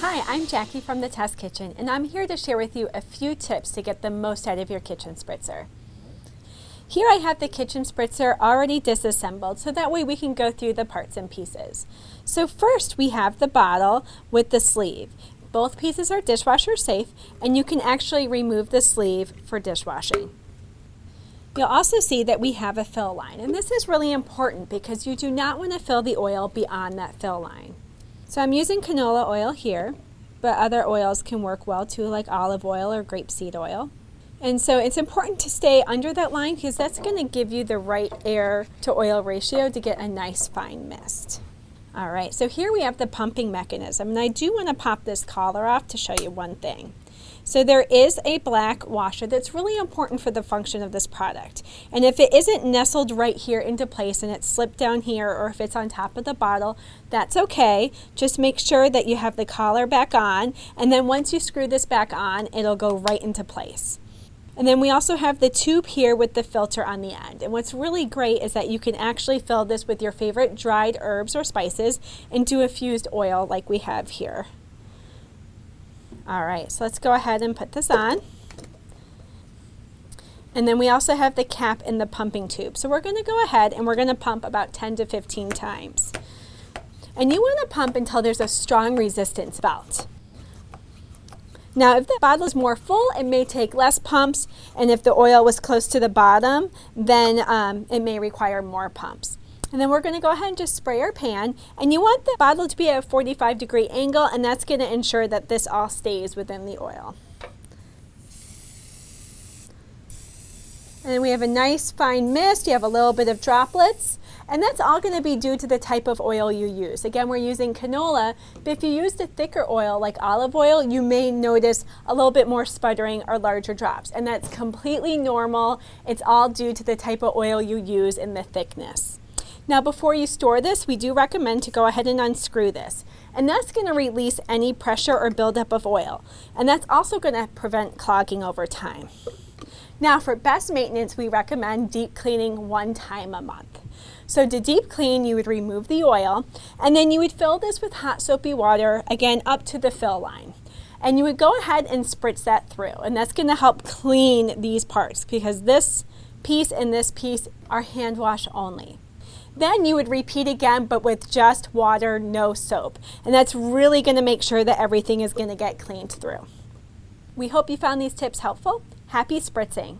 Hi, I'm Jackie from the Test Kitchen, and I'm here to share with you a few tips to get the most out of your kitchen spritzer. Here I have the kitchen spritzer already disassembled, so that way we can go through the parts and pieces. So first we have the bottle with the sleeve. Both pieces are dishwasher safe, and you can actually remove the sleeve for dishwashing. You'll also see that we have a fill line, and this is really important because you do not want to fill the oil beyond that fill line. So I'm using canola oil here, but other oils can work well too, like olive oil or grapeseed oil. And so it's important to stay under that line because that's going to give you the right air to oil ratio to get a nice fine mist. All right, so here we have the pumping mechanism, and I do want to pop this collar off to show you one thing. So there is a black washer that's really important for the function of this product. And if it isn't nestled right here into place and it's slipped down here, or if it's on top of the bottle, that's okay. Just make sure that you have the collar back on, and then once you screw this back on, it'll go right into place. And then we also have the tube here with the filter on the end. And what's really great is that you can actually fill this with your favorite dried herbs or spices and do a fused oil like we have here. All right, so let's go ahead and put this on. And then we also have the cap in the pumping tube. So we're going to go ahead and we're going to pump about 10 to 15 times. And you want to pump until there's a strong resistance felt. Now, if the bottle is more full, it may take less pumps, and if the oil was close to the bottom, then it may require more pumps. And then we're going to go ahead and just spray our pan, and you want the bottle to be at a 45-degree angle, and that's going to ensure that this all stays within the oil. And then we have a nice fine mist. You have a little bit of droplets. And that's all going to be due to the type of oil you use. Again, we're using canola, but if you used a thicker oil like olive oil, you may notice a little bit more sputtering or larger drops. And that's completely normal. It's all due to the type of oil you use and the thickness. Now, before you store this, we do recommend to go ahead and unscrew this. And that's going to release any pressure or buildup of oil. And that's also going to prevent clogging over time. Now, for best maintenance, we recommend deep cleaning 1 time a month. So to deep clean, you would remove the oil, and then you would fill this with hot soapy water, again up to the fill line. And you would go ahead and spritz that through, and that's going to help clean these parts because this piece and this piece are hand wash only. Then you would repeat again, but with just water, no soap. And that's really going to make sure that everything is going to get cleaned through. We hope you found these tips helpful. Happy spritzing!